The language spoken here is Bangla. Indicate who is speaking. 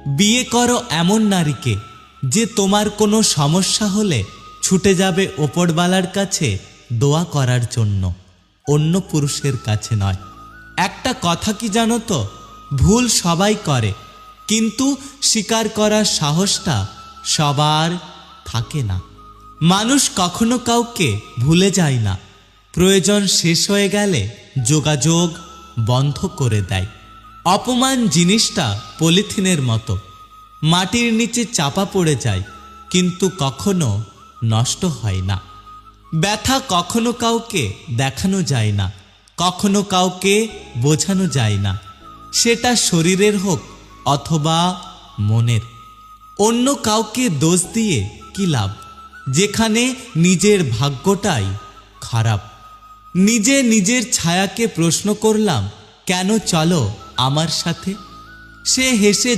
Speaker 1: বিয়ে করো এমন নারীকে যে তোমার কোনো সমস্যা হলে ছুটে যাবে ওপরওয়ালার কাছে দোয়া করার জন্য, অন্য পুরুষের কাছে নয়। একটা কথা কি জানো তো, ভুল সবাই করে, কিন্তু স্বীকার করার সাহসটা সবার থাকে না। মানুষ কখনো কাউকে ভুলে যায় না, প্রয়োজন শেষ হয়ে গেলে যোগাযোগ বন্ধ করে দেয়। অপমান জিনিসটা পলিথিনের মতো, মাটির নিচে চাপা পড়ে যায় কিন্তু কখনো নষ্ট হয় না। ব্যথা কখনো কাউকে দেখানো যায় না, কখনো কাউকে বোঝানো যায় না, সেটা শরীরের হোক অথবা মনের। অন্য কাউকে দোষ দিয়ে কি লাভ, যেখানে নিজের ভাগ্যটাই খারাপ। নিজে নিজের ছায়াকে প্রশ্ন করলাম, কেন চলো আমার সাথে? সে হেসে